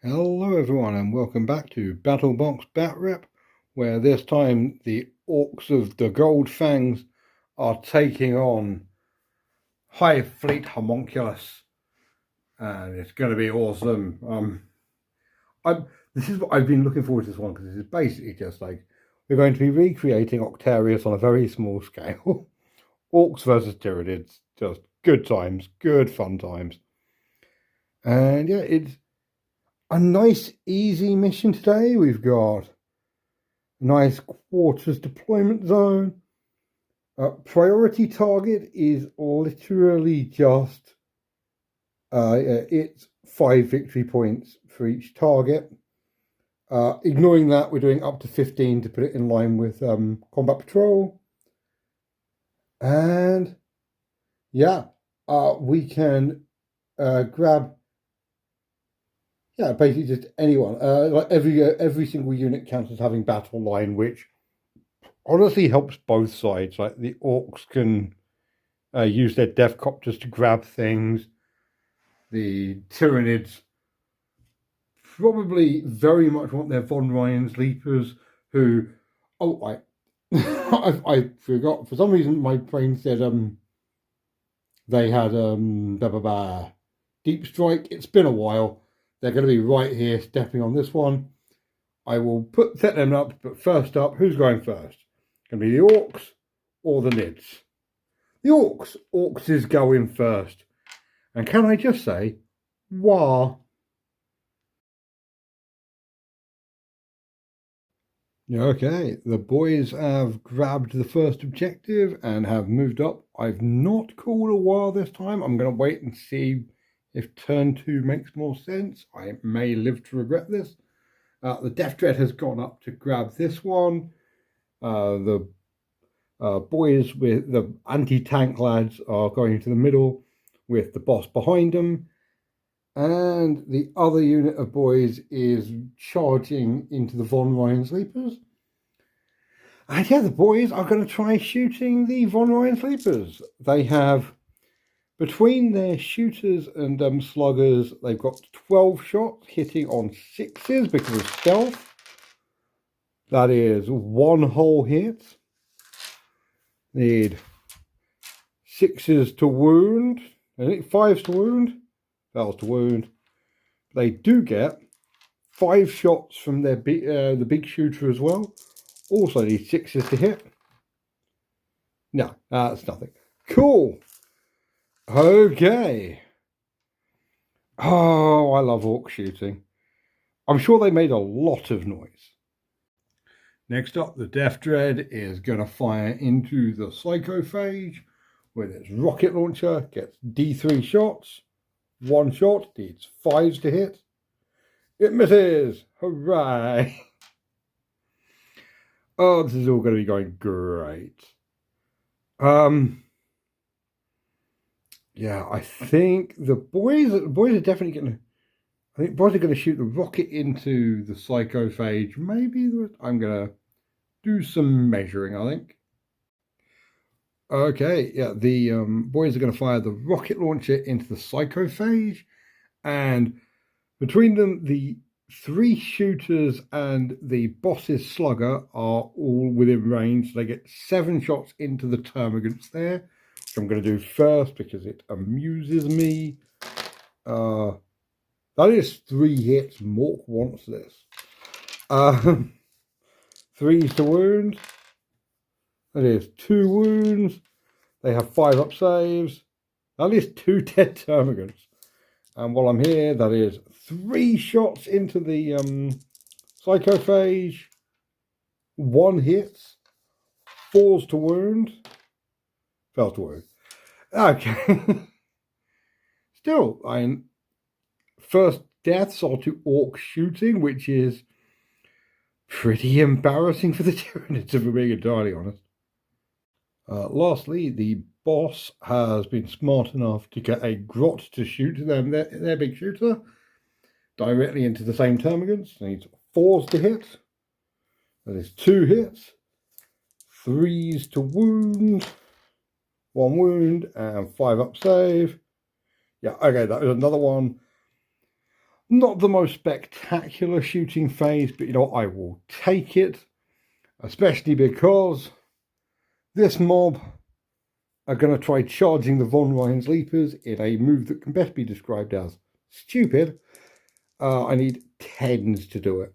Hello everyone and welcome back to Battlebox Battrep, where this time the Orks of the Goldfangz are taking on High Fleet Homunculus, and it's going to be awesome. This is what I've been looking forward to this one, because this is basically just like we're going to be recreating Octarius on a very small scale. Orks versus Tyranids, just good times, good fun times, and yeah, it's a nice easy mission today. We've got a nice quarters deployment zone. Priority target is literally just it's 5 victory points for each target. Ignoring that, we're doing up to 15 to put it in line with combat patrol. And yeah, we can grab basically just anyone. Like every single unit counts as having battle line, which honestly helps both sides. Like the Orks can use their death copters to grab things. The Tyranids probably very much want their von Ryan's leapers, who I forgot for some reason. My brain said they had deep strike. It's been a while. They're going to be right here, stepping on this one. I will set them up, but first up, who's going first? Going to be the Orks or the Nids? The Orks. Orks is going first. And can I just say, wah. Okay, the boys have grabbed the first objective and have moved up. I've not called a wah this time. I'm going to wait and see if turn 2 makes more sense. I may live to regret this. The Death Dread has gone up to grab this one. The boys with the anti-tank lads are going to the middle with the boss behind them. And the other unit of boys is charging into the von Ryan sleepers. And yeah, the boys are going to try shooting the von Ryan sleepers. They have, between their shooters and sluggers, they've got 12 shots hitting on 6s because of stealth. That is 1 whole hit. Need 6s to wound. I think 5s to wound. Fails to wound. They do get 5 shots from their the big shooter as well. Also need 6s to hit. No, that's nothing. Cool. Okay. Oh, I love orc shooting. I'm sure they made a lot of noise. Next up, the Death Dread is going to fire into the Psychophage with its rocket launcher. Gets D3 shots. 1 shot, needs 5s to hit. It misses! Hooray! Oh, this is all going to be going great. Yeah, I think the boys are definitely going to. I think boys are going to shoot the rocket into the Psychophage. Maybe I'm going to do some measuring, I think. Okay, yeah, the boys are going to fire the rocket launcher into the Psychophage, and between them, the 3 shooters and the boss's slugger are all within range. So they get 7 shots into the termagants there, which I'm going to do first because it amuses me. That is 3 hits. Mork wants this. 3s to wound. That is 2 wounds. They have 5 up saves. That is 2 dead termagants. And while I'm here, that is 3 shots into the Psychophage. 1 hits. 4s to wound. Fails to wound. Okay. Still, first deaths are to orc shooting, which is pretty embarrassing for the Tyranids, if we're being entirely honest. Lastly, the boss has been smart enough to get a grot to shoot them, their big shooter, directly into the same termagants. Needs 4s to hit. That is 2 hits. 3s to wound. 1 wound and 5 up save. Yeah, okay, that is another one. Not the most spectacular shooting phase, but you know, I will take it, especially because this mob are going to try charging the Von Ryan's Leapers in a move that can best be described as stupid. I need 10s to do it.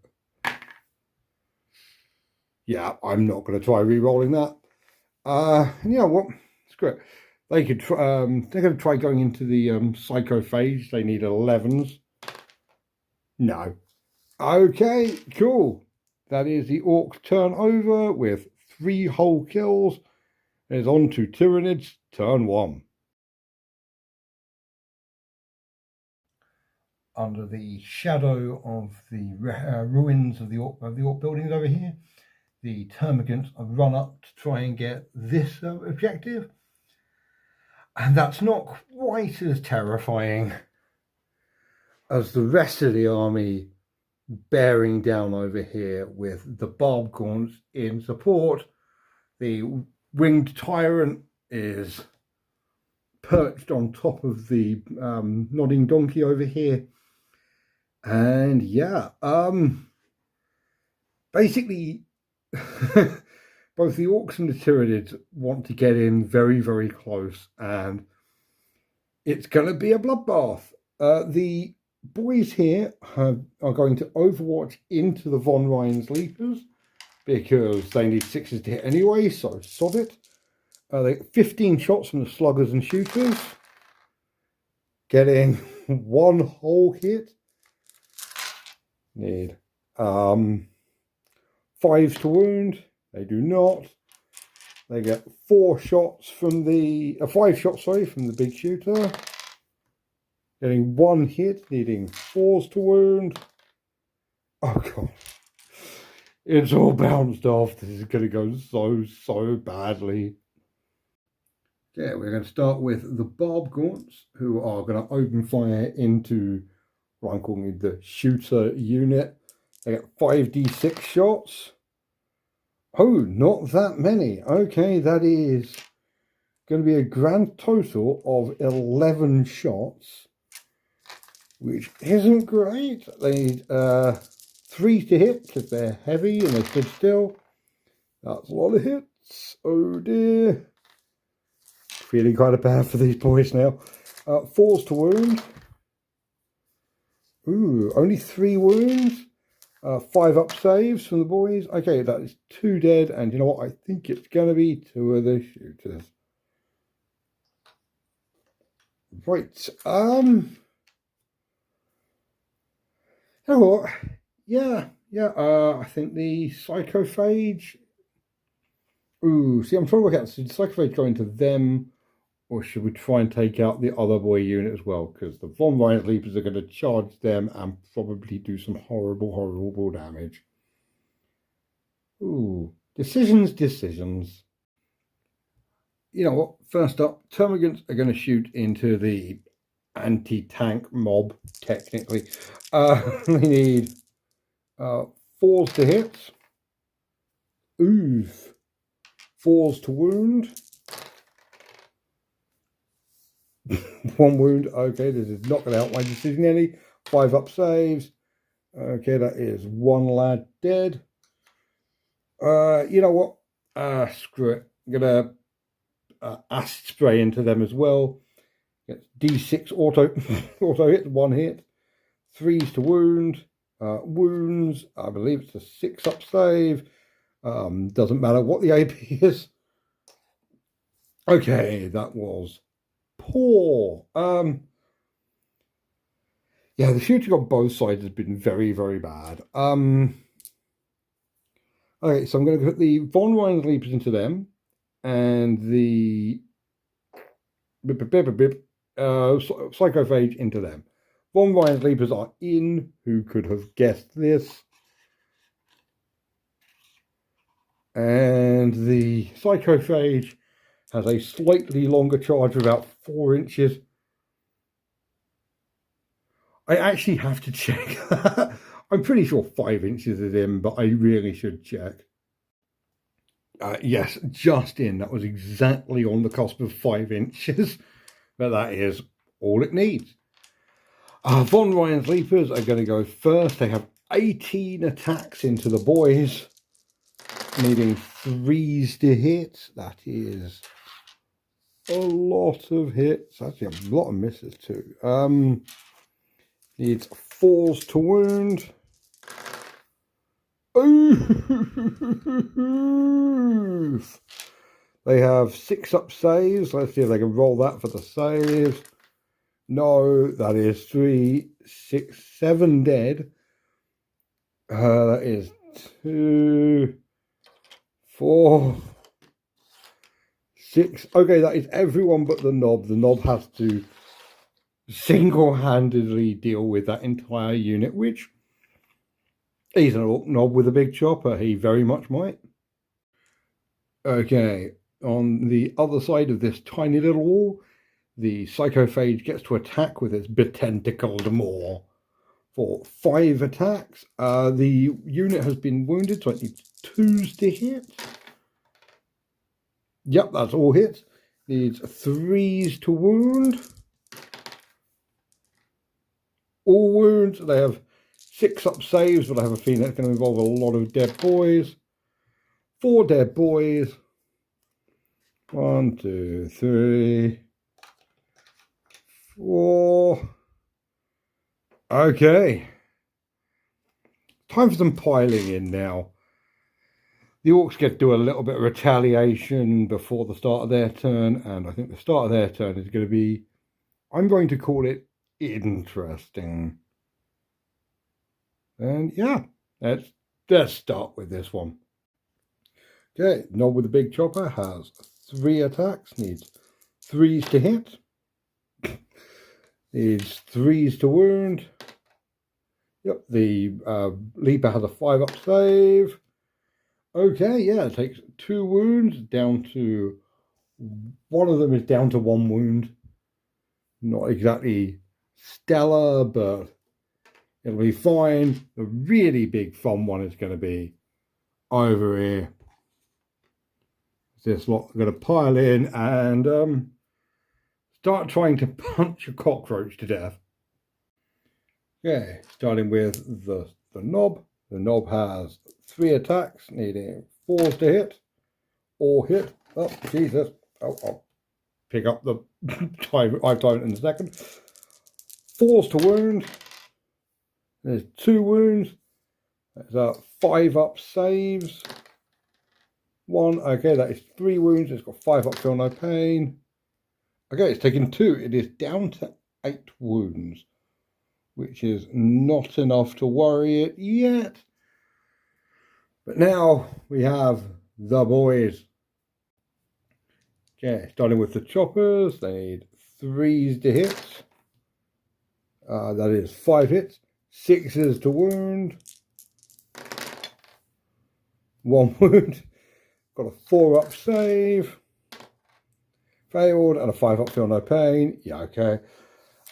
Yeah, I'm not going to try re-rolling that. You know what? Screw it. They could. They're going to try going into the psychophage. They need 11s. No. Okay, cool. That is the Orcs turn over with 3 whole kills. It's on to Tyranids, turn 1. Under the shadow of the ruins of the Orc buildings over here, the termagants have run up to try and get this objective. And that's not quite as terrifying as the rest of the army bearing down over here with the barb gaunts in support. The winged tyrant is perched on top of the nodding donkey over here. And yeah, basically both the Orcs and the Tyranids want to get in very, very close, and it's going to be a bloodbath. The boys here are going to overwatch into the Von Ryan's Leapers because they need 6s to hit anyway, so sod it. They get 15 shots from the sluggers and shooters, getting 1 whole hit. Need 5s to wound. They do not. They get 4 shots from the 5 shots, sorry, from the big shooter. Getting 1 hit, needing 4s to wound. Oh god. It's all bounced off. This is going to go so badly. Okay, we're going to start with the barb gaunts, who are going to open fire into what I'm calling the shooter unit. They get 5d6 shots. Oh, not that many. Okay, that is going to be a grand total of 11 shots, which isn't great. They need 3 to hit because they're heavy and they stood still. That's a lot of hits. Oh dear. Feeling kind of bad for these boys now. 4s to wound. Ooh, only 3 wounds. 5 up saves from the boys. Okay, that is 2 dead, and you know what? I think it's going to be 2 of the shooters. Right. You know what? Yeah. I think the psychophage. Ooh, see, I'm trying to work out. Should the psychophage go into them, or should we try and take out the other boy unit as well? Because the Von Ryan's Leapers are going to charge them and probably do some horrible damage. Ooh, decisions. You know what? First up, termagants are going to shoot into the anti-tank mob, technically. We need 4s to hit. Ooh. 4s to wound. 1 wound. Okay, this is not going to help my decision any. 5 up saves. Okay, that is 1 lad dead. You know what? Screw it. I'm going to acid spray into them as well. Gets D6 auto hit, 1 hit. 3s to wound. Wounds. I believe it's a 6 up save. Doesn't matter what the AP is. Okay, that was poor. Yeah, the shooting on both sides has been very, very bad. Okay, so I'm going to put the Von Ryan's Leapers into them, and the psychophage into them. Von Ryan's Leapers are in. Who could have guessed this? And the psychophage has a slightly longer charge of about 4 inches. I actually have to check that. I'm pretty sure 5 inches is in, but I really should check. Yes, just in. That was exactly on the cusp of 5 inches. But that is all it needs. Von Ryan's Leapers are going to go first. They have 18 attacks into the boys, needing 3s to hit. That is a lot of hits. Actually, a lot of misses too. Needs 4s to wound. Oof. They have 6 up saves. Let's see if they can roll that for the saves. No, that is 3, 6, 7 dead. That is 2, 4, 6. Okay, that is everyone but the Knob. The Knob has to single-handedly deal with that entire unit, which he's an Orc Knob with a big chopper. He very much might. Okay, on the other side of this tiny little wall, the Psychophage gets to attack with its betentacled maw for 5 attacks. The unit has been wounded, so it needs 2s to hit. Yep, that's all hits. Needs 3s to wound. All wounds. They have 6 up saves, but I have a feeling that's going to involve a lot of dead boys. 4 dead boys. 1, 2, 3, 4. Okay. Time for some piling in now. The Orcs get to do a little bit of retaliation before the start of their turn, and I think the start of their turn is going to be, I'm going to call it interesting. And yeah, let's start with this one. Okay, Knob with the big chopper has 3 attacks, needs 3s to hit, needs 3s to wound. Yep, the Leaper has a 5 up save. Okay, yeah, it takes 2 wounds down to, one of them is down to 1 wound. Not exactly stellar, but it'll be fine. The really big fun one is going to be over here. This lot are going to pile in and start trying to punch a cockroach to death. Okay, starting with the Knob. The Knob has 3 attacks, needing 4s to hit or hit. Oh, Jesus. I'll pick up the time. I've done it in a second. 4s to wound. There's 2 wounds. That's 5 up saves. 1. Okay, that is 3 wounds. It's got 5 up, feel no pain. Okay, it's taken 2. It is down to 8 wounds, which is not enough to worry it yet. But now we have the boys. Okay, starting with the choppers. They need 3s to hit. That is 5 hits. 6s to wound. 1 wound. Got a 4 up save. Failed. And a 5 up, feel no pain. Yeah, okay.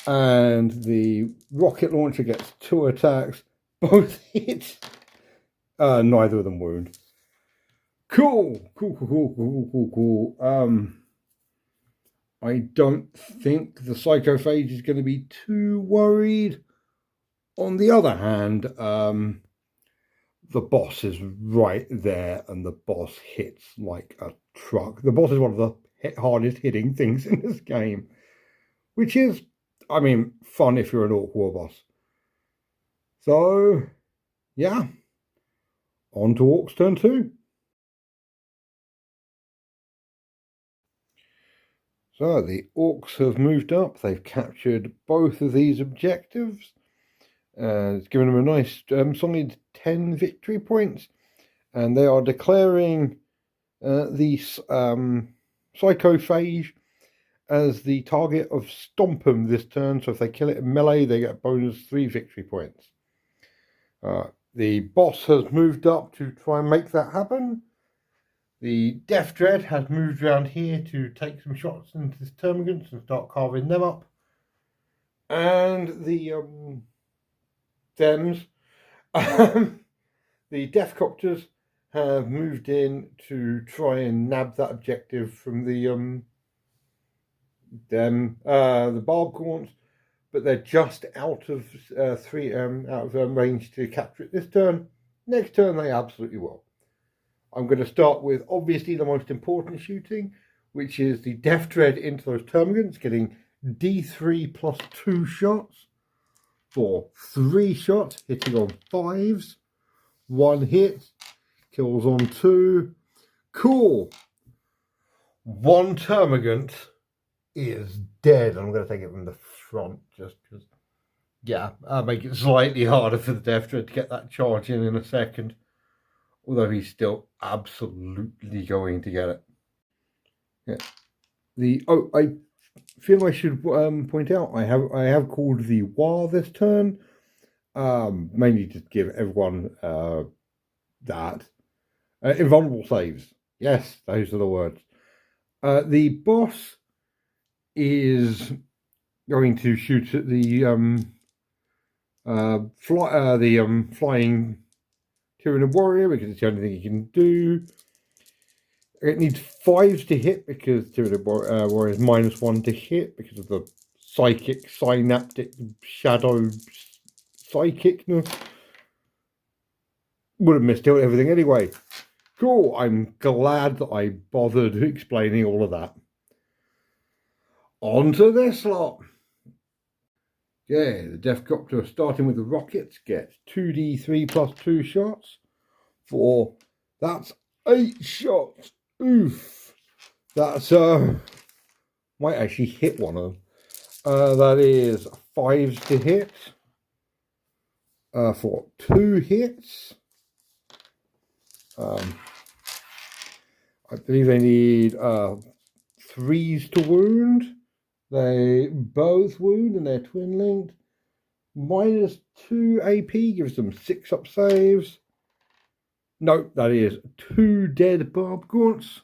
And the rocket launcher gets 2 attacks. Both hit. Neither of them wound. Cool. I don't think the Psychophage is going to be too worried. On the other hand, the boss is right there, and the boss hits like a truck. The boss is one of the hardest hitting things in this game, which is, I mean, fun if you're an Orc War boss. So, yeah. On to Orcs turn 2. So the Orcs have moved up. They've captured both of these objectives. It's given them a nice solid 10 victory points. And they are declaring the Psychophage as the target of Stomp'em this turn. So if they kill it in melee, they get bonus 3 victory points. The boss has moved up to try and make that happen. The Death Dread has moved around here to take some shots into this termagants and start carving them up. And the the Deathcopters have moved in to try and nab that objective from the Barbed Gaunts. but they're just out of range to capture it this turn. Next turn they absolutely will. I'm going to start with obviously the most important shooting, which is the Death Dread into those termagants, getting D3 plus 2 shots for 3 shots, hitting on 5s. 1 hit, kills on 2. Cool. 1 termagant is dead. I'm going to take it from the front just because, yeah, I'll make it slightly harder for the Death Dread to get that charge in a second. Although he's still absolutely going to get it. Yeah. I feel I should point out I have called the War this turn, mainly to give everyone that invulnerable saves. Yes, those are the words. The boss is going to shoot at the flying Tyranid warrior because it's the only thing he can do. It needs 5s to hit because Tyranid warrior is -1 to hit because of the psychic, synaptic, shadow psychicness. Would have missed everything anyway. Cool, I'm glad that I bothered explaining all of that. On to this lot. Yeah, the Deathcopter, starting with the rockets, gets 2d3 plus 2 shots for, that's 8 shots. Oof. That's, might actually hit one of them. That is 5s to hit for 2 hits. I believe they need 3s to wound. They both wound and they're twin linked. -2 AP gives them 6 up saves. No, that is 2 dead barb gaunts.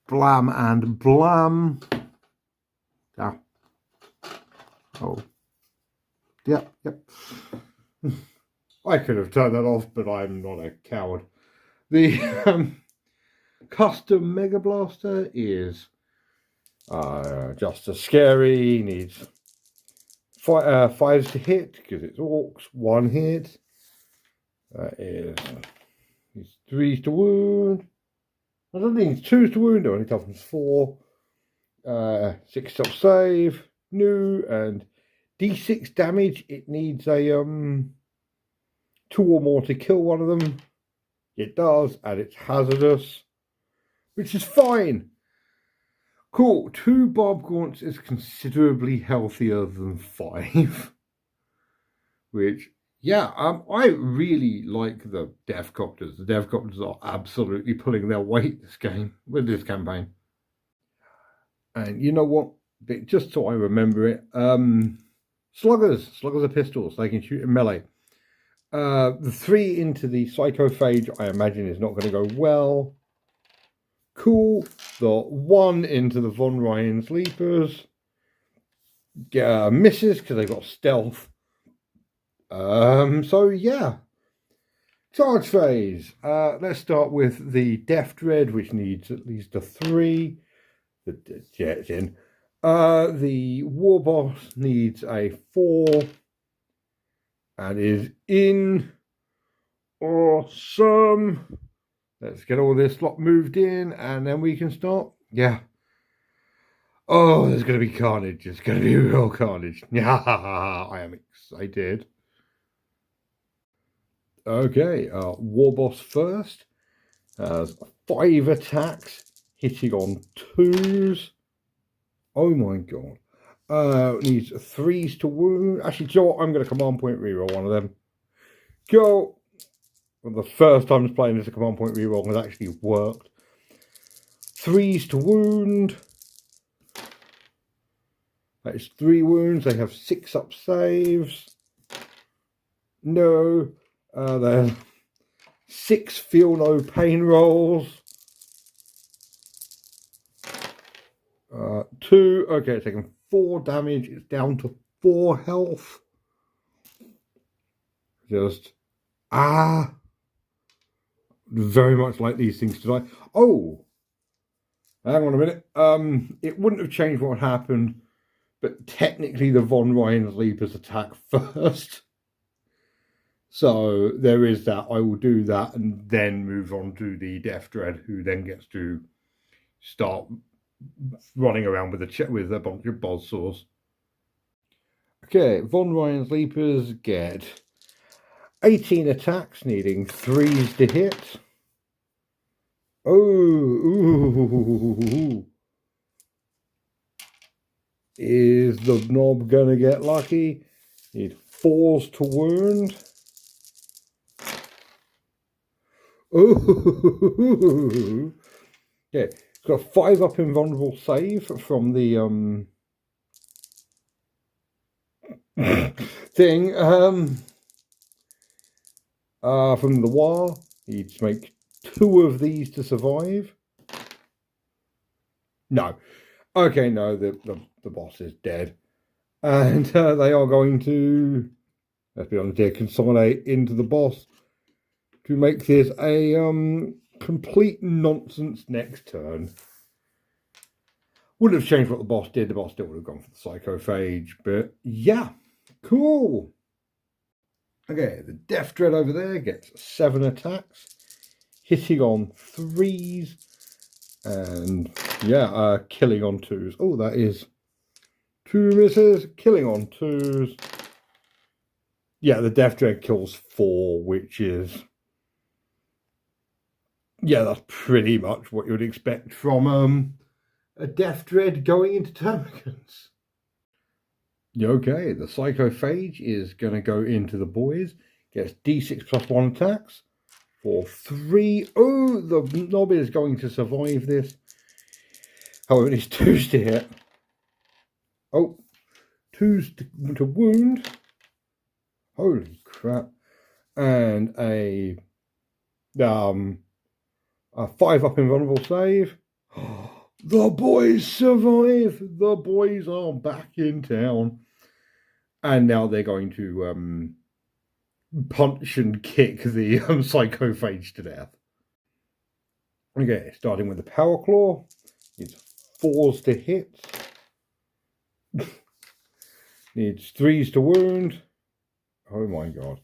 Blam and blam. Ah. Oh. Yep. I could have turned that off, but I'm not a coward. The custom Mega Blaster is just as scary. Needs 5s to hit because it's Orks. 1 hit. That is 3s to wound. I don't think it's 2s to wound. It only toughens 4. 6 up save. New and D6 damage. It needs a 2 or more to kill one of them. It does, and it's hazardous, which is fine. Cool. 2 barb gaunts is considerably healthier than 5. Which, yeah, I really like the Deathcopters. The Deathcopters are absolutely pulling their weight this game, with this campaign. And you know what? Just so I remember it, sluggers are pistols. They can shoot in melee. The 3 into the Psychophage, I imagine, is not going to go well. Cool. The 1 into the Von Ryan Sleepers misses because they've got stealth. So yeah. Charge phase. Let's start with the Death Dread, which needs at least a 3. Yeah, it's in. The War Boss needs a 4. And is in. Awesome. Let's get all this lot moved in and then we can start. Yeah. Oh, there's going to be carnage. It's going to be real carnage. Yeah, I am excited. Okay, War Boss first. Has 5 attacks, hitting on 2s. Oh my god. Needs 3s to wound. Actually, Joe, I'm going to command point reroll one of them. Go. Well, the first time I was playing this, a command point reroll has actually worked. 3s to wound. That is 3 wounds. They have 6 up saves. No. They're 6 feel no pain rolls. 2. Okay, it's taking 4 damage. It's down to 4 health. Just very much like these things to die. Oh, hang on a minute. It wouldn't have changed what happened, but technically the Von Ryan's Leapers attack first. So there is that. I will do that and then move on to the Death Dread, who then gets to start running around with a bunch of buzzsaws. Okay, Von Ryan's Leapers get 18 attacks, needing 3s to hit. Oh, ooh. Is the knob gonna get lucky? Need 4s to wound. Oh, yeah, it's got a 5 up invulnerable save from the thing. From the war, needs to make 2 of these to survive. No. Okay, no, the boss is dead. And they are going to, let's be honest here, consolidate into the boss to make this a complete nonsense next turn. Wouldn't have changed what the boss did. The boss still would have gone for the Psychophage, but yeah, cool. Okay, the Death Dread over there gets 7 attacks, hitting on 3s, and yeah, killing on 2s. Oh, that is 2 misses, killing on 2s. Yeah, the Death Dread kills 4, which is, yeah, that's pretty much what you would expect from a Death Dread going into Termagants. Okay, the Psychophage is going to go into the boys. Gets D6 plus 1 attacks for 3. Oh, the knob is going to survive this. However, it's 2s to hit. Oh, 2s to wound. Holy crap. And a 5 up invulnerable save. The boys survive. The boys are back in town. And now they're going to punch and kick the Psychophage to death. Okay, starting with the Power Claw. It's 4s to hit. Needs 3s to wound. Oh my god.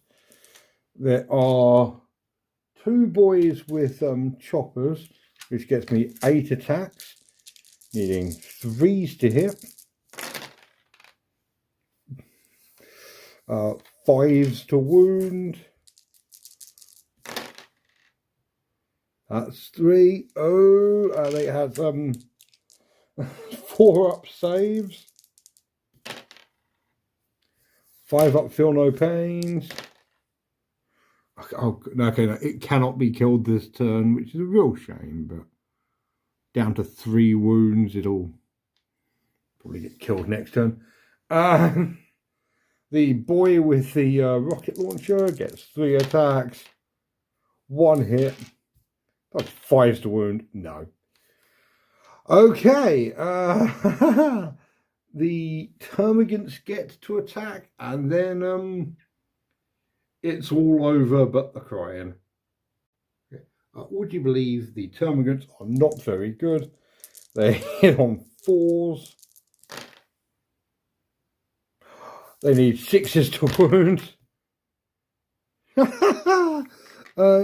There are 2 boys with choppers, which gets me 8 attacks, needing 3s to hit. 5s to wound. That's 3. Oh, they had 4 up saves. 5 up feel no pains. Oh, okay, no, it cannot be killed this turn, which is a real shame, but down to 3 wounds, it'll probably get killed next turn. The boy with the rocket launcher gets 3 attacks, 1 hit. That's 5s to wound. No. Okay. The Termagants get to attack, and then it's all over but the crying. Okay. Would you believe the Termagants are not very good? They hit on 4s. They need 6s to wound.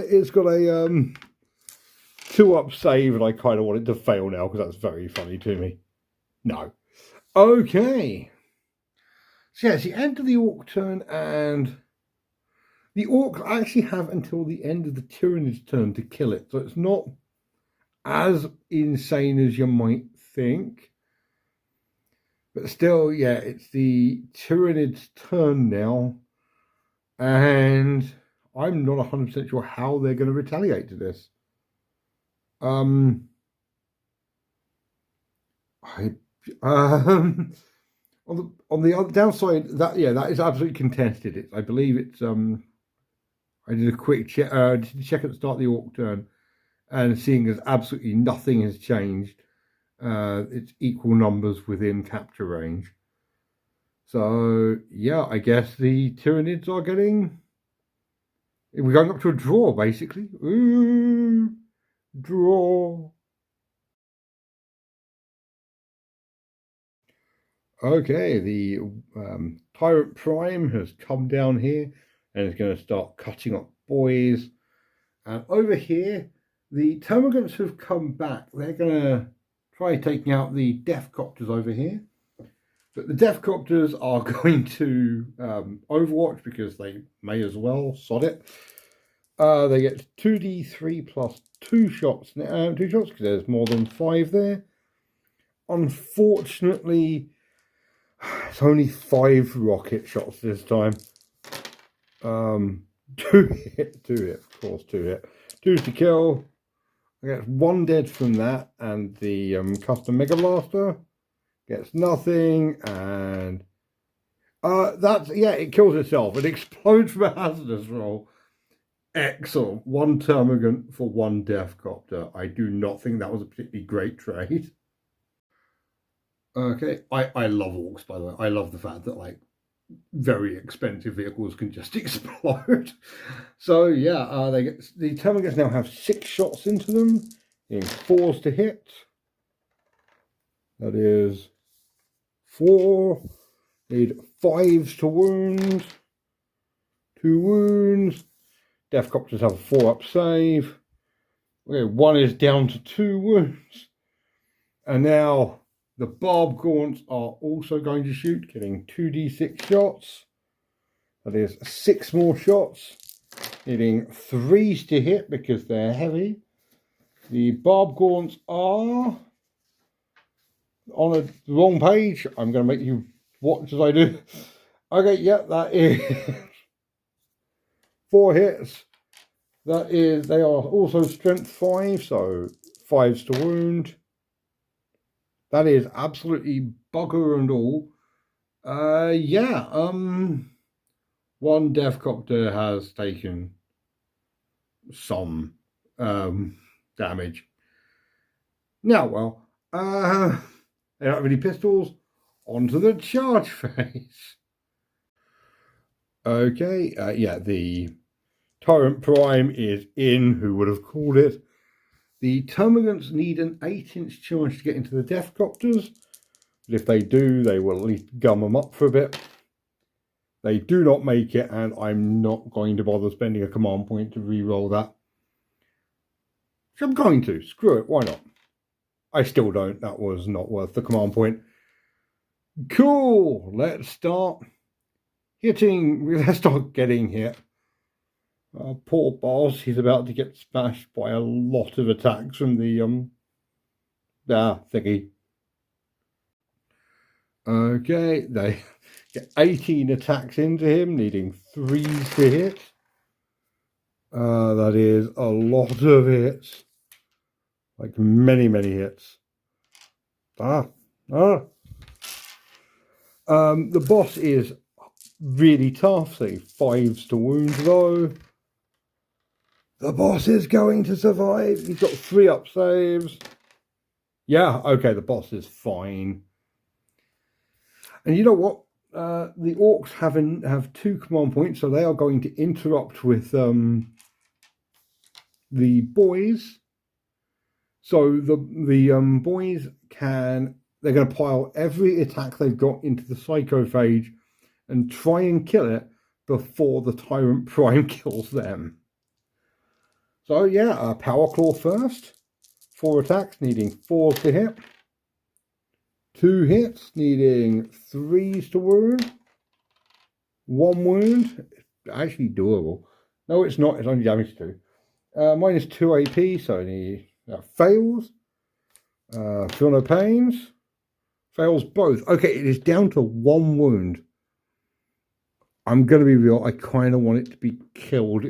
It's got a 2 up save, and I kind of want it to fail now because that's very funny to me. No. Okay. So yeah, it's the end of the Orc turn, and the Orcs actually have until the end of the Tyranids turn to kill it. So it's not as insane as you might think. But still, yeah, it's the Tyranids' turn now. And I'm not 100% sure how they're going to retaliate to this. On the other downside, that is absolutely contested. I believe it's I did a quick check, at the start of the Orc turn, and seeing as absolutely nothing has changed, it's equal numbers within capture range. So yeah, I guess the Tyranids are getting. We're going up to a draw, basically. Ooh, draw. Okay, the Tyrant Prime has come down here and is going to start cutting up boys. And over here, the Termagants have come back. They're going to try taking out the Death Copters over here. But the Death Copters are going to Overwatch because they may as well, sod it. They get 2d3 plus 2 shots. 2 shots because there's more than 5 there. Unfortunately, it's only 5 rocket shots this time. 2 hit, of course, 2 hit. 2's to kill. I get 1 dead from that, and the custom Mega Blaster gets nothing, and that's, yeah, it kills itself. It explodes from a hazardous roll. Excellent. 1 Termagant for 1 Death Copter. I do not think that was a particularly great trade. Okay, I love Orks, by the way. I love the fact that, like, very expensive vehicles can just explode. So yeah, they get, the Termagants now have 6 shots into them, in 4s to hit. That is 4. Need 5s to wound. 2 wounds. Death Copters have a 4-up save. Okay, 1 is down to 2 wounds. And now the Barb Gaunts are also going to shoot, getting 2d6 shots. That is 6 more shots, needing 3s to hit because they're heavy. The Barb Gaunts are on the wrong page. I'm going to make you watch as I do. Okay, yeah, that is 4 hits. That is, they are also strength 5, so 5s to wound. That is absolutely bugger and all. Yeah, 1 Death Copter has taken some damage. Now, well, they don't have any pistols. Onto the charge phase. Okay, yeah, the Tyrant Prime is in. Who would have called it? The Termagants need an 8-inch charge to get into the Death Copters. But if they do, they will at least gum them up for a bit. They do not make it, and I'm not going to bother spending a command point to re-roll that. So I'm going to. Screw it, why not? I still don't. That was not worth the command point. Cool, let's start hitting. Let's start getting hit. Poor boss, he's about to get smashed by a lot of attacks from the thingy. Okay, they get 18 attacks into him, needing 3s to hit. That is a lot of hits. Like many hits. The boss is really tough, so 5s to wound though. The boss is going to survive. He's got 3-up saves. Yeah, okay, the boss is fine. And you know what? The Orks have 2 command points, so they are going to interrupt with the boys. So the boys they're going to pile every attack they've got into the Psychophage and try and kill it before the Tyrant Prime kills them. So yeah, Power Claw first. 4 attacks, needing 4 to hit. 2 hits, needing 3s to wound. 1 wound. Actually doable. No, it's not. It's only damage 2. Minus 2 AP, so he fails. Feel no pains. Fails both. Okay, it is down to 1 wound. I'm going to be real. I kind of want it to be killed.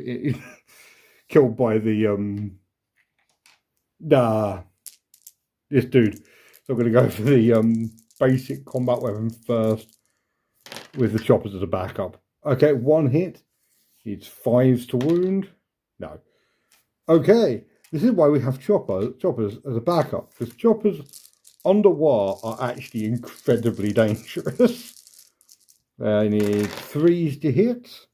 Killed by the this dude. So I'm going to go for the basic combat weapon first, with the choppers as a backup. Okay, 1 hit. Needs 5s to wound. No. Okay, this is why we have choppers as a backup, because choppers under wire are actually incredibly dangerous. They need 3s to hit.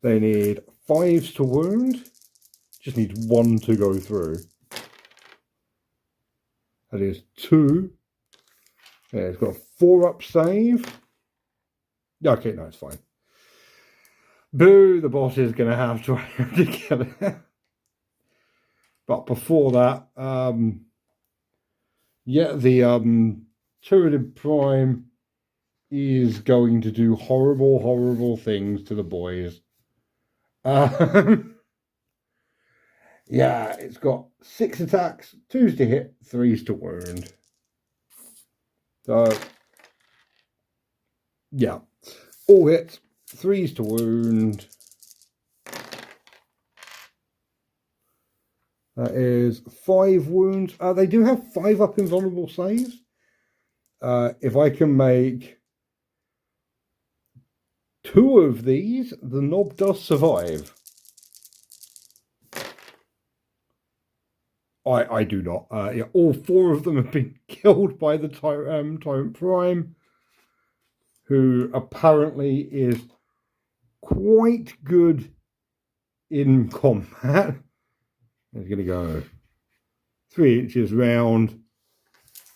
They need 5s to wound. Just need 1 to go through. That is 2. Yeah, it's got a 4-up save. Okay, no, it's fine. Boo, the boss is going to have to kill it. But before that, yeah, the Tyranid Prime is going to do horrible, horrible things to the boys. Yeah, it's got 6 attacks, 2s to hit, 3s to wound. So, yeah, all hits, 3s to wound. That is 5 wounds. They do have 5-up invulnerable saves. If I can make 2 of these, the knob does survive. I do not. Yeah, all 4 of them have been killed by the Tyrant Prime, who apparently is quite good in combat. He's going to go 3 inches round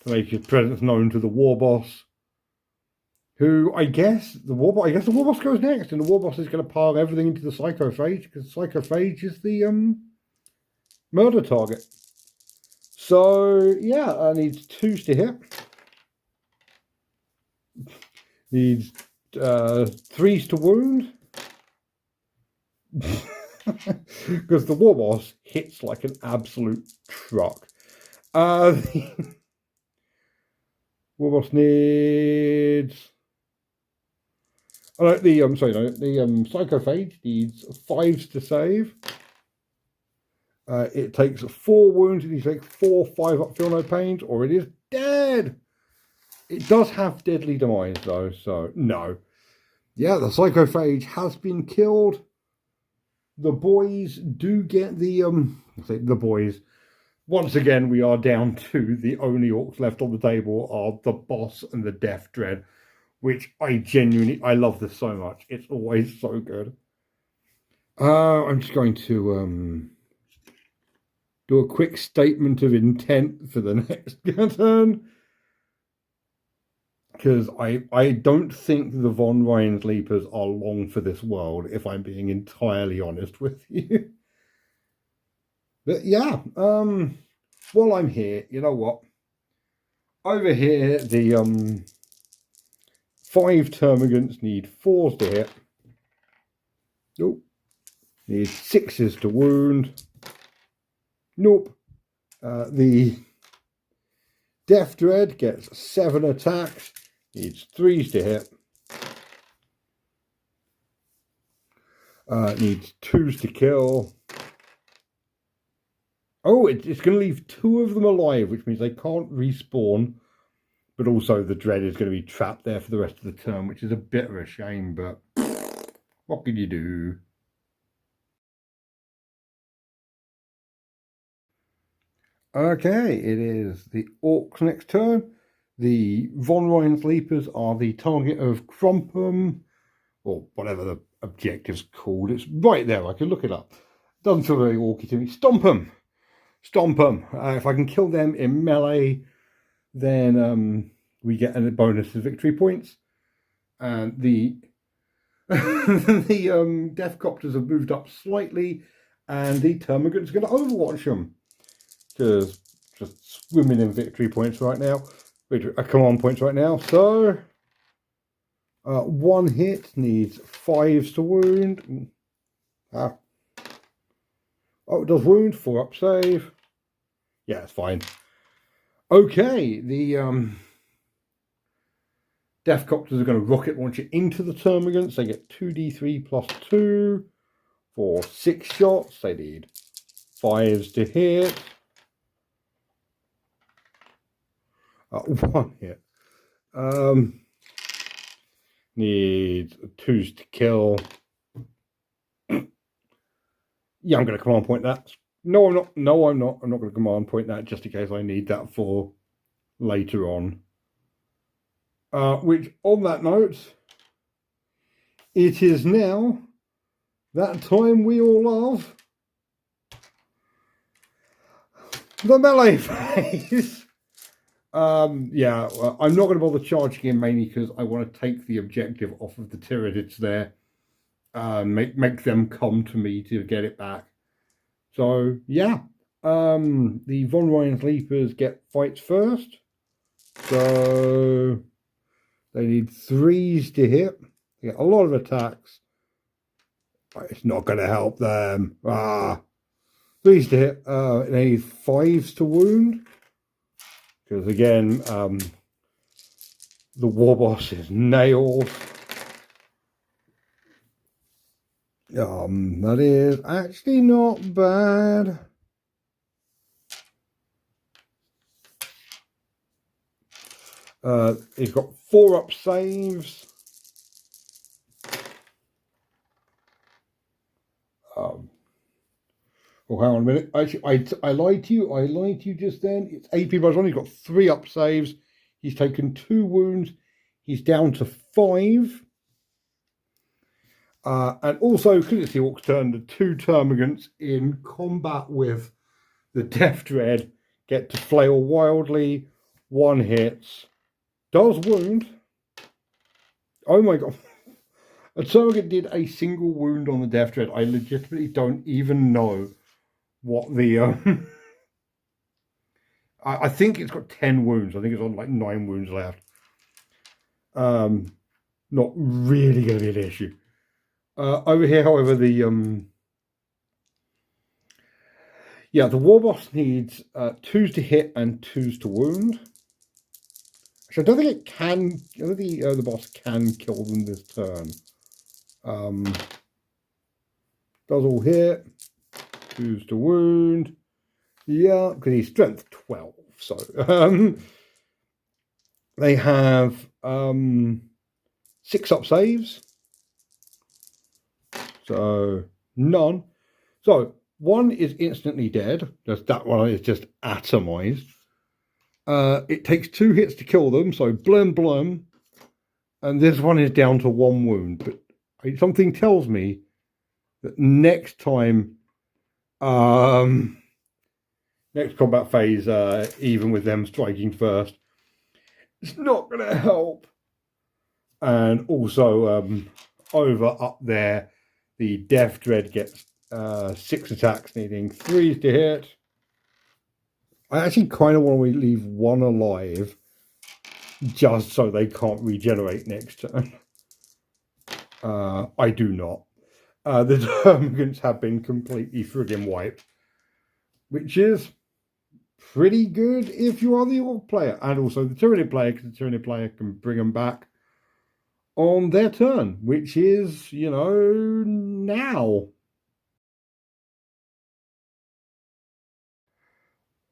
to make his presence known to the war boss. Who I guess the war boss goes next, and the war boss is going to pile everything into the psychophage because psychophage is the murder target. So yeah, needs 2s to hit. Needs 3s to wound. Because the war boss hits like an absolute truck. The war boss needs. The psychophage needs 5s to save. It takes 4 wounds, and you take 4 5-up feel no pains, or it is dead. It does have deadly demise though, so no. Yeah, the psychophage has been killed. The boys do get the boys. Once again, we are down to the only orcs left on the table are the boss and the Death Dread, which I love this so much. It's always so good. I'm just going to do a quick statement of intent for the next turn. Because I don't think the Von Ryan's Leapers are long for this world, if I'm being entirely honest with you. But yeah, while I'm here, you know what? Over here, the 5 termagants need 4s to hit. Nope. Need 6s to wound. Nope. The Death Dread gets 7 attacks. Needs 3s to hit. Needs 2s to kill. Oh, it's going to leave 2 of them alive, which means they can't respawn. But also the Dread is going to be trapped there for the rest of the turn, which is a bit of a shame, but what can you do? Okay, it is the Orcs next turn. The Von Ryan's Leapers are the target of Crumpum, or whatever the objective's called. It's right there, I can look it up. Doesn't feel very orky to me. Stomp them! Stomp them! If I can kill them in melee, then we get a bonus to victory points. And the Death Copters have moved up slightly, and the Termagants are going to overwatch them. Because just swimming in victory points right now. Command points right now. So 1 hit needs 5s to wound. Oh, it does wound, 4-up save. Yeah, it's fine. Okay, the Death Copters are going to rocket launch it into the Termagants. They get 2d3 plus 2 for 6 shots. They need 5s to hit. 1 hit. Needs 2s to kill. Yeah, I'm going to command point that. No, I'm not. No, I'm not. I'm not going to command point that just in case I need that for later on. Which, on that note, it is now that time we all love. The melee phase. Yeah, well, I'm not going to bother charging in mainly because I want to take the objective off of the Tyranids there. Make them come to me to get it back. So yeah, the Von Ryan's Leapers get fights first. So they need 3s to hit. They get a lot of attacks. But it's not going to help them. 3s to hit. They need 5s to wound. Because again, the war boss is nailed. That is actually not bad. He's got 4 up saves. Oh, hang on a minute. Actually, I lied to you. I lied to you just then. It's AP plus 1. He's got 3 up saves. He's taken 2 wounds. He's down to 5. And also, because it's the Orcs' turn, the 2 termagants in combat with the Death Dread get to flail wildly. 1 hits. Does wound. Oh my god. A termagant did a single wound on the Death Dread. I legitimately don't even know what the... I think it's got 10 wounds. I think it's on like 9 wounds left. Not really going to be an issue. Over here, however, the war boss needs 2s to hit and 2s to wound. Actually, I don't think it can. I don't think the boss can kill them this turn. Does all hit. 2s to wound. Yeah, because he's strength 12. So they have 6 up saves. So none. So 1 is instantly dead. Just that one is just atomized. It takes 2 hits to kill them. So blum blum. And this one is down to 1 wound. But something tells me that next time, next combat phase, even with them striking first, it's not going to help. And also over up there, the Death Dread gets 6 attacks, needing 3s to hit. I actually kind of want to leave 1 alive, just so they can't regenerate next turn. I do not. The termagants have been completely friggin' wiped, which is pretty good if you are the Orc player, and also the Tyranid player, because the Tyranid player can bring them back on their turn, which is, you know, now.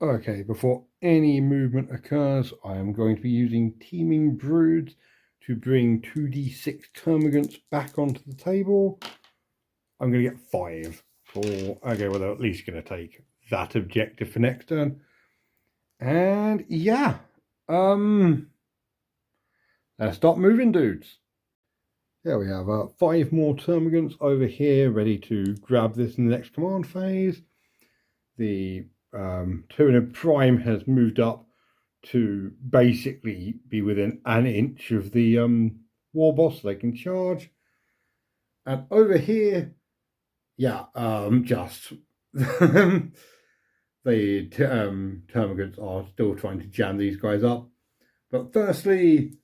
Okay, before any movement occurs, I am going to be using Teeming Broods to bring 2d6 termagants back onto the table. I'm going to get 5 for, okay, well, they're at least going to take that objective for next turn. And yeah, let's start moving, dudes. There we have 5 more termagants over here ready to grab this in the next command phase. The Tyranid Prime has moved up to basically be within an inch of the war boss, so they can charge. And over here, yeah, just the termagants are still trying to jam these guys up. But firstly,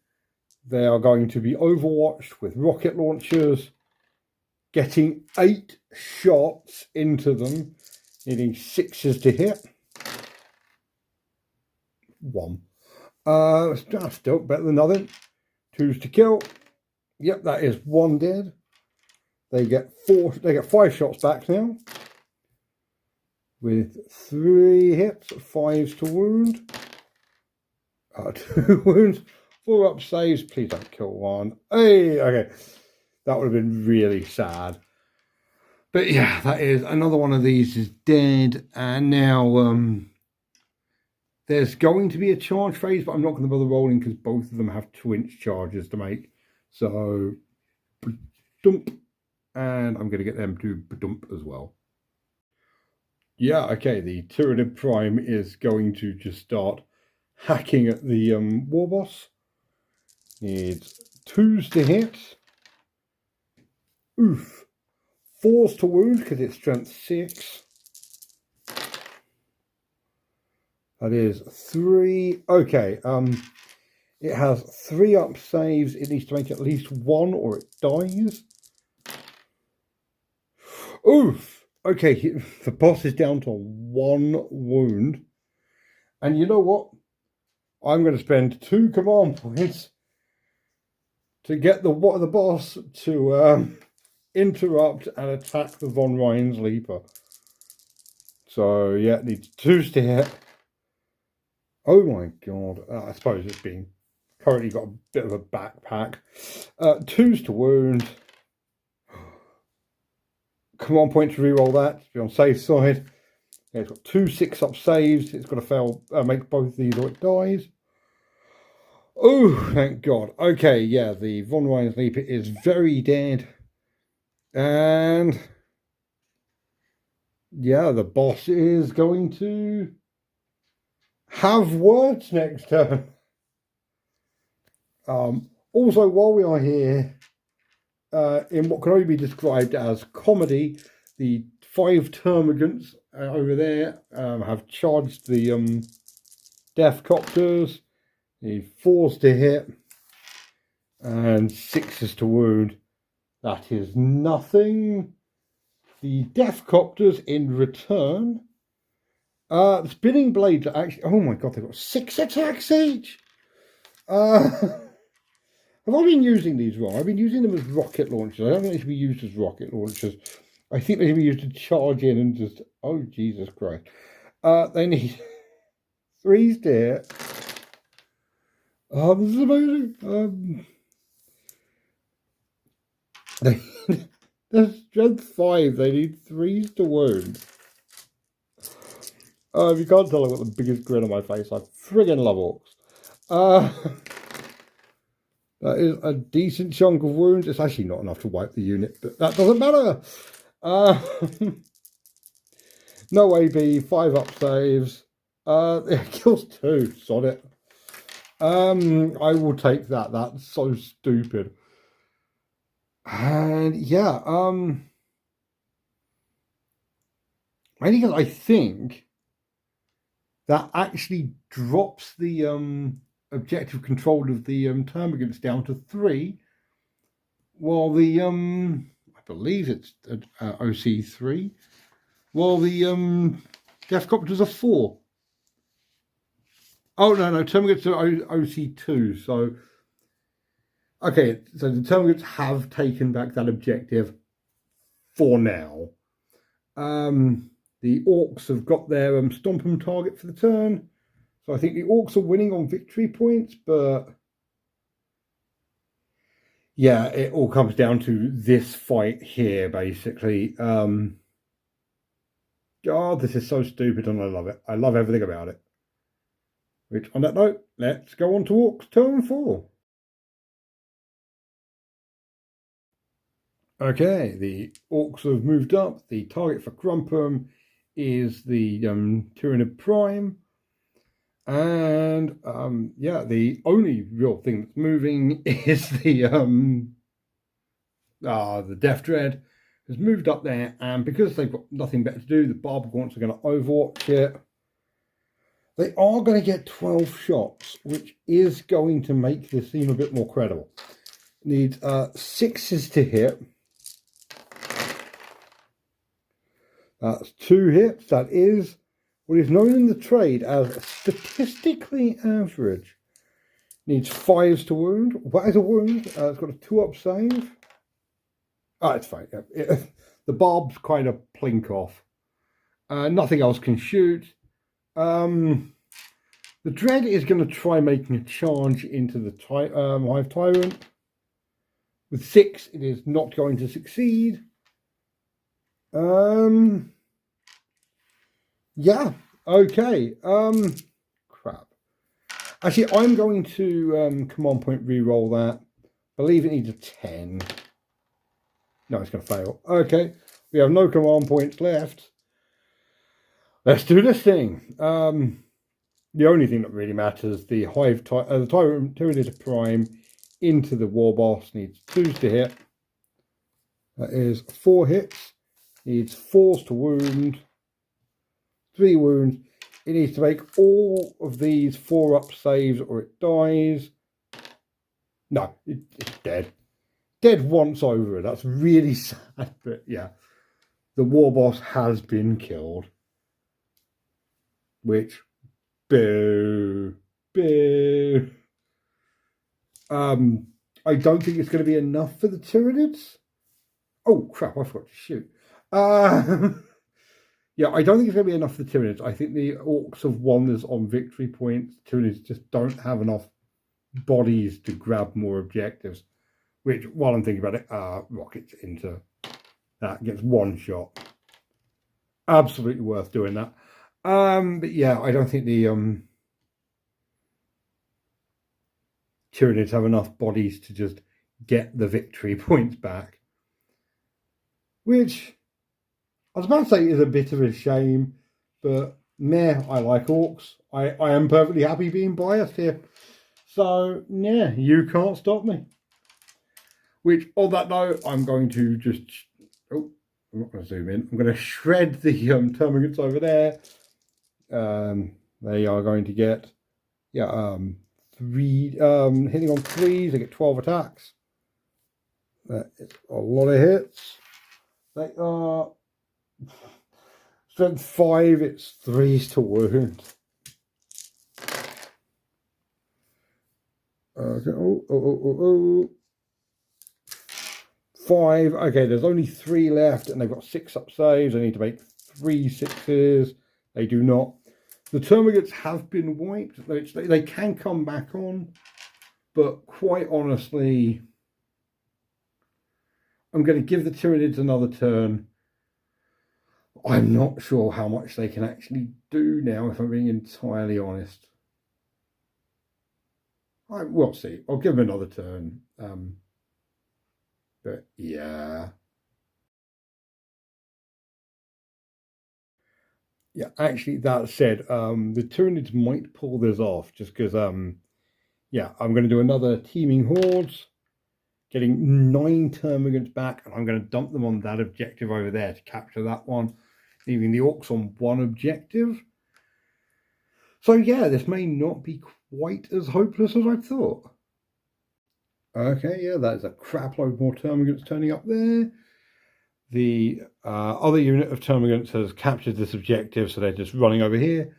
they are going to be overwatched with rocket launchers, getting 8 shots into them, needing 6s to hit. 1. Still better than nothing. 2s to kill. Yep, that is 1 dead. They get 5 shots back now, with 3 hits, 5s to wound. 2 wounds, 4 up saves. Please don't kill 1. Hey, okay, that would have been really sad. But yeah, that is another one of these is dead, and now there's going to be a charge phase, but I'm not going to bother rolling because both of them have 2-inch charges to make. So dump, and I'm going to get them to dump as well. Yeah, okay, the Tyranid Prime is going to just start hacking at the war boss. Needs 2s to hit. Oof. 4s to wound because it's strength 6. That is 3. Okay, it has 3 up saves. It needs to make at least 1 or it dies. Oof. Okay, the boss is down to 1 wound. And you know what? I'm going to spend 2 command points to get the boss to interrupt and attack the Von Ryan's Leaper. So yeah, it needs 2s to hit. Oh my god! I suppose it's being currently got a bit of a backpack. 2s to wound. Command point to reroll that to be on safe side. Yeah, it's got 2 6-up saves. It's got to fail, make both of these or it dies. Oh, thank God. Okay, yeah, the Von Ryan's Leaper is very dead. And yeah, the boss is going to have words next turn. Also, while we are here, in what can only be described as comedy, the 5 termagants over there have charged the death copters. The 4s to hit and 6s to wound. That is nothing. The death copters in return. The spinning blades are actually, oh my god, they've got 6 attacks each. Have I been using these wrong? I've been using them as rocket launchers. I don't think they should be used as rocket launchers. I think they should be used to charge in and just, oh Jesus Christ. They need 3s to hit. This is amazing. They're strength 5. They need 3s to wound. If you can't tell, I've got the biggest grin on my face. I friggin' love orcs. That is a decent chunk of wounds. It's actually not enough to wipe the unit, but that doesn't matter. No AB, 5 up saves. It kills 2. Sod it. I will take that. That's so stupid. And yeah, I think that actually drops the objective control of the termagants down to 3, while the I believe it's OC 3, while the death copters are 4. Oh no, termagants are OC 2. So okay, so the termagants have taken back that objective for now. The orcs have got their stomp 'em target for the turn. So I think the orcs are winning on victory points, but yeah, it all comes down to this fight here, basically. God, this is so stupid and I love it. I love everything about it. Which, on that note, let's go on to orcs turn 4. Okay, the orcs have moved up. The target for Grumpum is the Tyranid Prime. And yeah, the only real thing that's moving is the Death Dread has moved up there, and because they've got nothing better to do, the Barbagonts are going to overwatch it. They are going to get 12 shots, which is going to make this seem a bit more credible. Needs 6s to hit. That's 2 hits. That is what is known in the trade as statistically average. Needs 5s to wound. What is a wound? It's got a 2-up save. Oh, it's fine. Yeah. The barbs kind of plink off. Nothing else can shoot. The Dread is going to try making a charge into the Hive Tyrant. With 6, it is not going to succeed. Yeah, okay. Crap. Actually, I'm going to command point re-roll that. I believe it needs a 10. No, it's going to fail. Okay, we have no command points left. Let's do this thing. The only thing that really matters, the Tyranid Prime into the War Boss needs 2s to hit. That is 4 hits. Needs 4s to wound. 3 wounds. It needs to make all of these 4-up saves or it dies. No, it's dead. Dead once over. That's really sad, but yeah. The War Boss has been killed. Which, boo, boo. I don't think it's going to be enough for the Tyranids. Oh, crap, I forgot to shoot. Yeah, I don't think it's going to be enough for the Tyranids. I think the Orks have won this on victory points. The Tyranids just don't have enough bodies to grab more objectives. Which, while I'm thinking about it, rockets into that, gets 1 shot. Absolutely worth doing that. But yeah, I don't think the Tyranids have enough bodies to just get the victory points back. Which, I was about to say is a bit of a shame, but meh, I like Orks. I am perfectly happy being biased here. So, yeah, you can't stop me. Which, on that note, I'm going to just... Oh, I'm not going to zoom in. I'm going to shred the termagants over there. They are going to get... Yeah, 3... hitting on 3s, they get 12 attacks. That is a lot of hits. They are... Strength 5, it's 3s to wound. Okay. Oh. 5. Okay, there's only 3 left, and they've got 6-up saves. I need to make 3 6s. They do not. The termagants have been wiped. They can come back on, but quite honestly, I'm going to give the Tyranids another turn. I'm not sure how much they can actually do now, if I'm being entirely honest. We'll see. I'll give them another turn. But yeah. Yeah, actually, that said, the Tyranids might pull this off just because, yeah, I'm going to do another teaming hordes, getting 9 termagants back, and I'm going to dump them on that objective over there to capture that one, leaving the Orks on 1 objective. So yeah, this may not be quite as hopeless as I thought. Okay, yeah, that's a crap load more termagants turning up there. The other unit of termagants has captured this objective, so they're just running over here.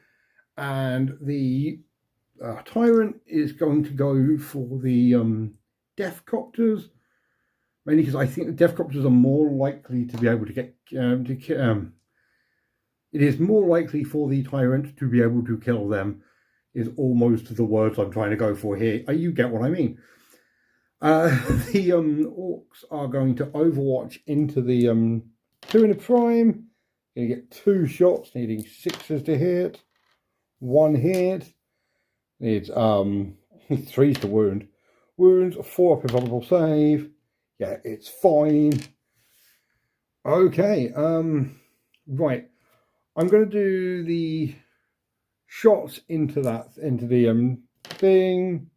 And the Tyrant is going to go for the Deathcopters, mainly because I think the Deathcopters are more likely to be able to get... it is more likely for the Tyrant to be able to kill them, is almost the words I'm trying to go for here. You get what I mean. The Orks are going to overwatch into the Tyranid Prime. Going to get 2 shots, needing 6s to hit. 1 hit. Needs 3s to wound. Wounds, 4-up invulnerable save. Yeah, it's fine. Okay, right. I'm going to do the shots into the thing.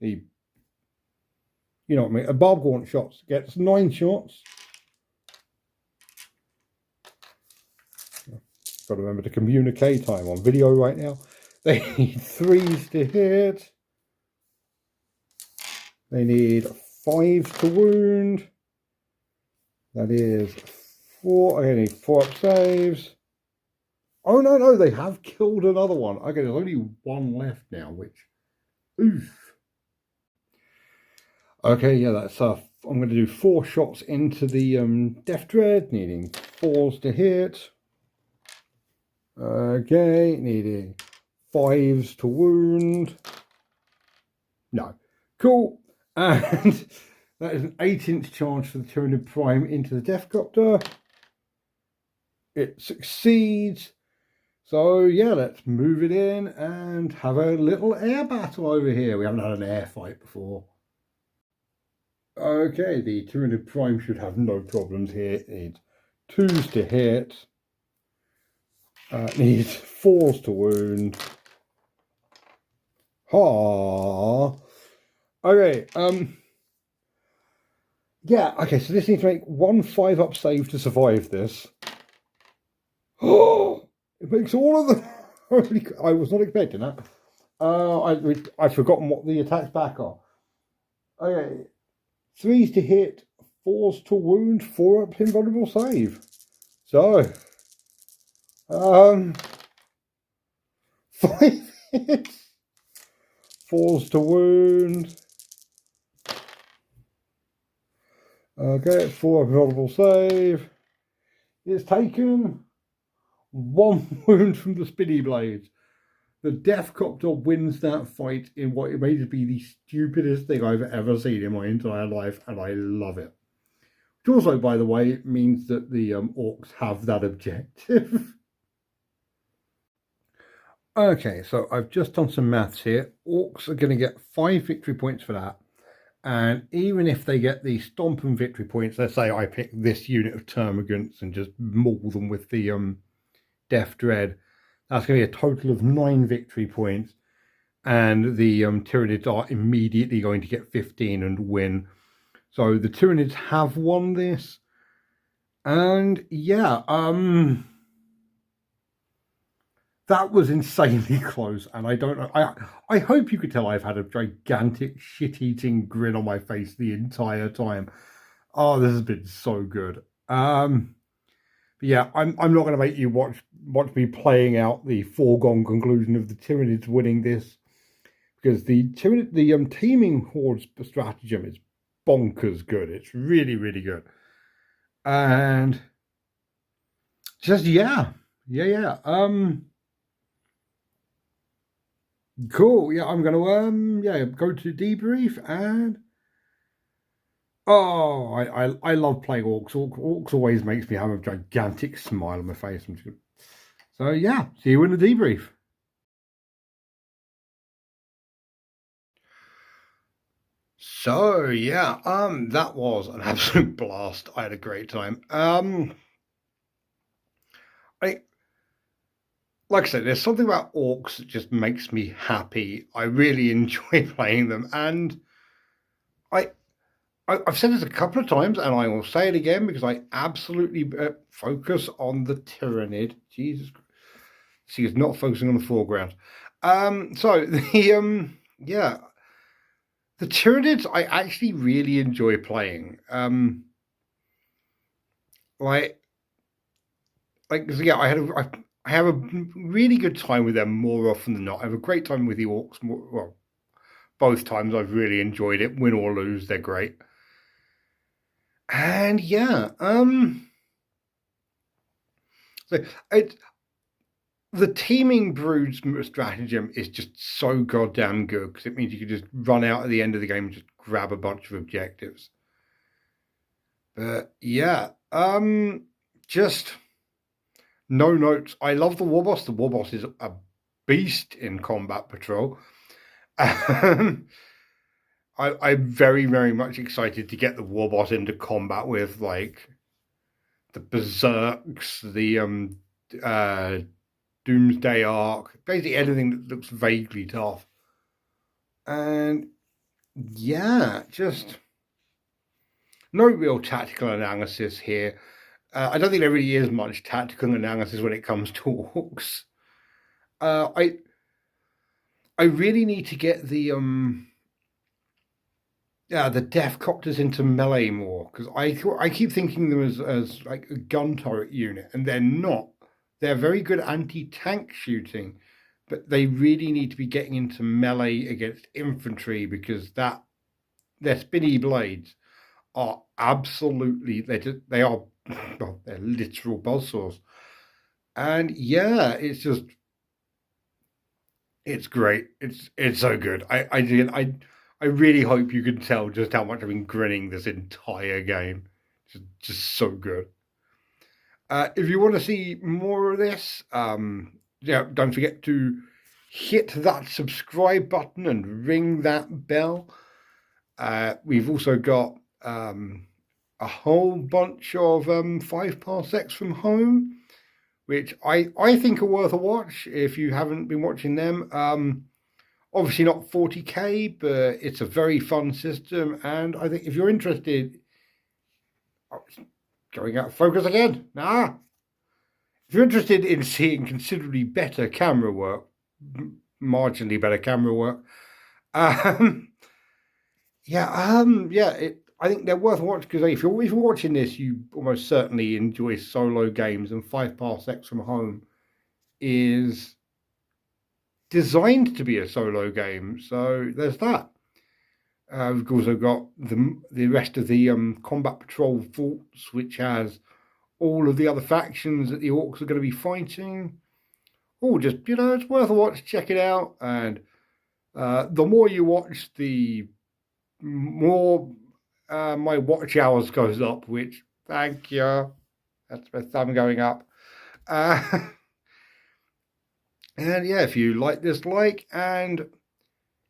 You know what I mean? A barb gaunt shots gets 9 shots. Got to remember to communicate. I'm on video right now. They need 3s to hit. They need 5s to wound. That is 4. I need 4-up saves. Oh no, they have killed another one. Okay, there's only 1 left now, which, oof. Okay, yeah, that's I'm going to do 4 shots into the Death Dread, needing 4s to hit. Okay, needing 5s to wound. No, cool. And that is an 8-inch charge for the Tyranid Prime into the Deathcopter. It succeeds. So yeah, let's move it in and have a little air battle over here. We haven't had an air fight before. Okay, the Tyranid Prime should have no problems here. It needs 2s to hit. Needs 4s to wound. Ha. Okay, yeah, okay, so this needs to make 1 5-up save to survive this. Oh, it makes all of them. I was not expecting that. I've forgotten what the attacks back are. Okay, 3s to hit, 4s to wound, 4-up invulnerable save. So, 5 hits, 4s to wound. Okay, 4-up invulnerable save. It's taken 1 wound from the spinny blades. The Death Copter wins that fight in what it may be the stupidest thing I've ever seen in my entire life, and I love it. Which also, by the way, means that the Orks have that objective. Okay, so I've just done some maths here. Orks are going to get 5 victory points for that. And even if they get the stomp and victory points, let's say I pick this unit of termagants and just maul them with the Death Dread, that's going to be a total of 9 victory points. And the Tyranids are immediately going to get 15 and win. So the Tyranids have won this. And yeah, that was insanely close. And I don't know, I hope you could tell I've had a gigantic shit-eating grin on my face the entire time. Oh, this has been so good. But yeah, I'm not going to make you watch me playing out the foregone conclusion of the Tyranids winning this, because the teaming horde stratagem is bonkers good. It's really, really good. And just yeah. Cool. Yeah, I'm gonna go to debrief. And oh, I love playing Orks. Orks always makes me have a gigantic smile on my face. So yeah, see you in the debrief. So yeah, that was an absolute blast. I had a great time. Like I said, there's something about Orks that just makes me happy. I really enjoy playing them, and I've said this a couple of times, and I will say it again because I absolutely focus on the Tyranid. Jesus, she is not focusing on the foreground. So the yeah, the Tyranids I actually really enjoy playing. Like yeah, I have a really good time with them more often than not. I have a great time with the Orks. Well, both times I've really enjoyed it. Win or lose, they're great. And yeah, so the teaming brood stratagem is just so goddamn good, because it means you can just run out at the end of the game and just grab a bunch of objectives. But yeah, just no notes. I love the Warboss. The Warboss is a beast in combat patrol. I'm very, very much excited to get the Warboss into combat with, like, the Berserks, the Doomsday Arc, basically anything that looks vaguely tough. And yeah, just no real tactical analysis here. I don't think there really is much tactical analysis when it comes to Orks. I really need to get the Death Copters into melee more, because I keep thinking them as like a gun turret unit, and they're not. They're very good anti-tank shooting, but they really need to be getting into melee against infantry, because their spinny blades are absolutely they're literal buzzsaws. And yeah, it's great. It's so good. I really hope you can tell just how much I've been grinning this entire game. Just so good. If you want to see more of this, yeah, don't forget to hit that subscribe button and ring that bell. We've also got a whole bunch of 5 Parsecs from Home, which I think are worth a watch if you haven't been watching them. Obviously not 40k, but it's a very fun system, and I think if you're interested, oh, it's going out of focus again. If you're interested in seeing considerably better camera work, marginally better camera work, I think they're worth watching because if you're watching this, you almost certainly enjoy solo games, and 5 Parsecs from Home is designed to be a solo game. So there's that. We've also got the rest of the Combat Patrol Force, which has all of the other factions that the Orks are going to be fighting. Oh, just, it's worth a watch. Check it out. And the more you watch, the more my watch hours goes up, which, thank you. That's my thumb going up. And yeah, if you like this, and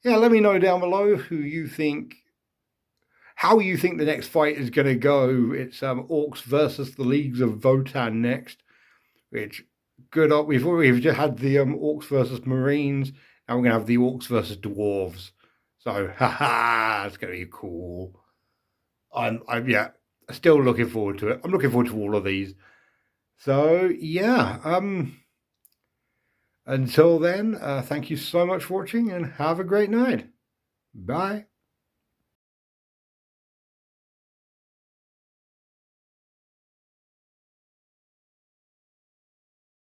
yeah, let me know down below how you think the next fight is going to go. It's Orks versus the Leagues of Votann next, which good up. We've just had the Orks versus Marines. Now we're going to have the Orks versus Dwarves. So, it's going to be cool. I'm still looking forward to it. I'm looking forward to all of these. So yeah, until then, thank you so much for watching and have a great night. Bye.